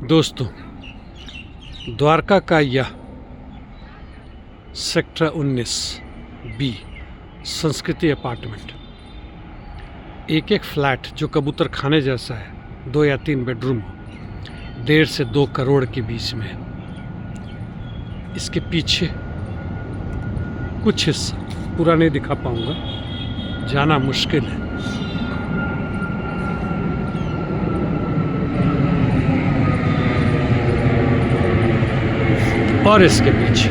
दोस्तों, द्वारका का यह सेक्टर 19 बी संस्कृति अपार्टमेंट एक फ्लैट जो कबूतर खाने जैसा है, 2 या 3 बेडरूम, 1.5 से 2 करोड़ के बीच में है। इसके पीछे कुछ हिस्सा पूरा नहीं दिखा पाऊंगा, जाना मुश्किल है। और इसके पीछे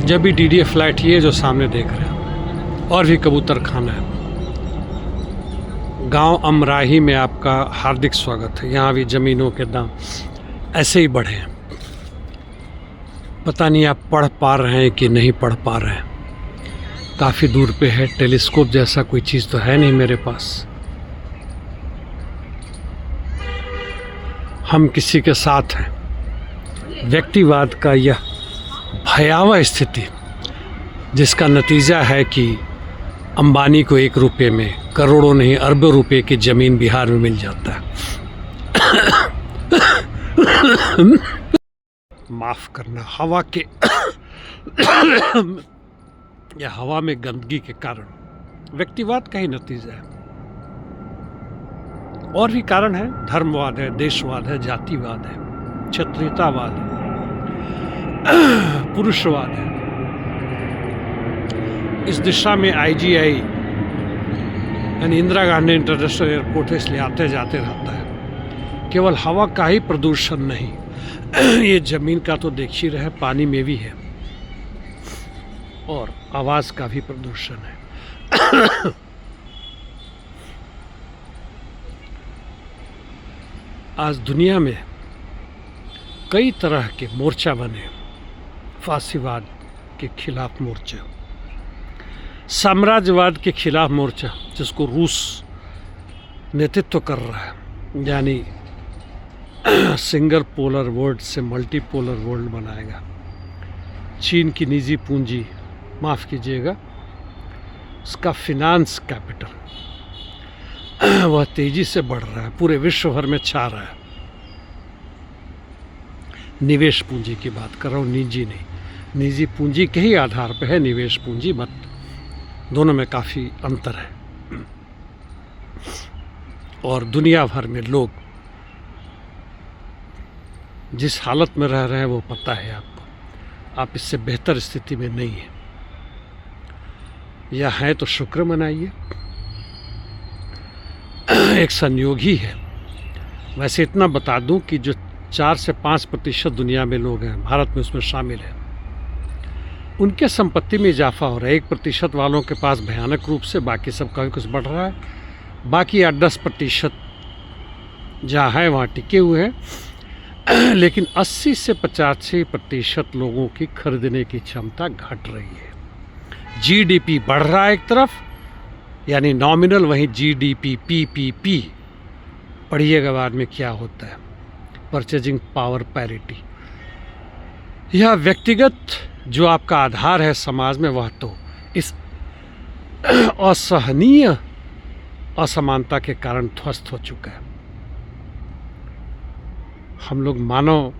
जब भी डीडीए फ्लैट ये जो सामने देख रहे हैं, और भी कबूतर खाना है। गांव अमराही में आपका हार्दिक स्वागत है। यहाँ भी ज़मीनों के दाम ऐसे ही बढ़े हैं। पता नहीं आप पढ़ पा रहे हैं कि नहीं पढ़ पा रहे हैं। काफ़ी दूर पे है, टेलीस्कोप जैसा कोई चीज़ तो है नहीं मेरे पास। हम किसी के साथ हैं। व्यक्तिवाद का यह भयावह स्थिति, जिसका नतीजा है कि अंबानी को 1 रुपये में करोड़ों नहीं अरबों रुपए की ज़मीन बिहार में मिल जाता है। माफ़ करना, हवा के या हवा में गंदगी के कारण व्यक्तिवाद का ही नतीजा है। और भी कारण है, धर्मवाद है, देशवाद है, जातिवाद है, क्षत्रियतावाद है, पुरुषवाद है। इस दिशा में IGI यानी इंदिरा गांधी इंटरनेशनल एयरपोर्ट इसलिए आते जाते रहता है। केवल हवा का ही प्रदूषण नहीं, ये जमीन का तो देख ही रहे, पानी में भी है, और आवाज़ का भी प्रदूषण है। आज दुनिया में कई तरह के मोर्चा बने। फासीवाद के खिलाफ मोर्चा, साम्राज्यवाद के खिलाफ मोर्चा जिसको रूस नेतृत्व कर रहा है, यानी सिंगल पोलर वर्ल्ड से मल्टीपोलर वर्ल्ड बनाएगा। चीन की निजी पूंजी, माफ़ कीजिएगा, उसका फिनांस कैपिटल वह तेजी से बढ़ रहा है, पूरे विश्व भर में छा रहा है। निवेश पूंजी की बात कर रहा हूँ, निजी नहीं। निजी पूंजी के ही आधार पर है निवेश पूंजी, बट दोनों में काफ़ी अंतर है। और दुनिया भर में लोग जिस हालत में रह रहे हैं वो पता है आपको। आप इससे बेहतर स्थिति में नहीं है, या है तो शुक्र मनाइए, एक संयोग ही है। वैसे इतना बता दूं कि जो 4 से 5% दुनिया में लोग हैं, भारत में उसमें शामिल है, उनके संपत्ति में इजाफा हो रहा है। 1% वालों के पास भयानक रूप से, बाकी सब का कुछ बढ़ रहा है। बाकी 8-10% जहाँ है वहाँ टिके हुए हैं, लेकिन 80 से 85% लोगों की खरीदने की क्षमता घट रही है। GDP बढ़ रहा है एक तरफ, यानी नॉमिनल, वहीं GDP PPP पढ़िएगा बाद में क्या होता है, परचेजिंग पावर पैरिटी। यह व्यक्तिगत जो आपका आधार है समाज में, वह तो इस असहनीय असमानता के कारण ध्वस्त हो चुका है। हम लोग मानव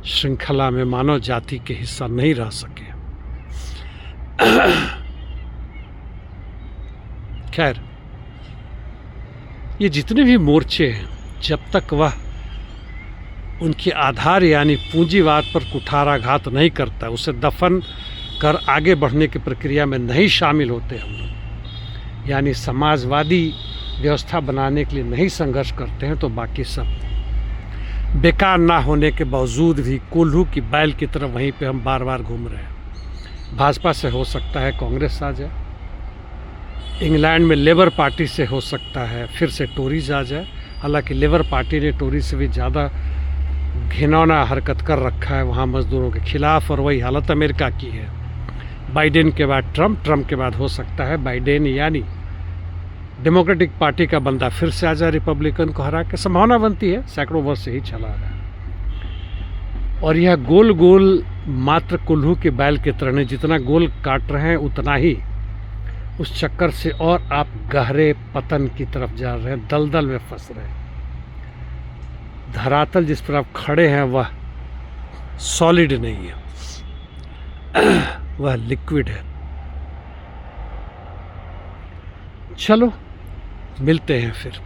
श्रृंखला में, मानव जाति के हिस्सा नहीं रह सके। खैर, ये जितने भी मोर्चे हैं, जब तक वह उनके आधार यानी पूंजीवाद पर कुठाराघात नहीं करता, उसे दफन कर आगे बढ़ने की प्रक्रिया में नहीं शामिल होते हम लोग, यानी समाजवादी व्यवस्था बनाने के लिए नहीं संघर्ष करते हैं, तो बाकी सब बेकार ना होने के बावजूद भी कोल्हू की बैल की तरफ वहीं पे हम बार बार घूम रहे हैं। भाजपा से हो सकता है कांग्रेस आ जाए, इंग्लैंड में लेबर पार्टी से हो सकता है फिर से टोरीज आ जाए। हालांकि लेबर पार्टी ने टोरी से भी ज़्यादा घिनौना हरकत कर रखा है वहाँ मज़दूरों के खिलाफ, और वही हालत अमेरिका की है। बाइडेन के बाद ट्रम्प, ट्रम्प के बाद हो सकता है बाइडेन, यानी डेमोक्रेटिक पार्टी का बंदा फिर से आ जाए, रिपब्लिकन को हरा के। संभावना बनती है, सैकड़ों वर्ष से ही चला रहा है। और यह गोल गोल मात्र कुल्लू के बैल की तरह नहीं, जितना गोल काट रहे हैं उतना ही उस चक्कर से और आप गहरे पतन की तरफ जा रहे हैं, दलदल में फंस रहे हैं। धरातल जिस पर आप खड़े हैं वह सॉलिड नहीं है, वह लिक्विड है। चलो मिलते हैं फिर।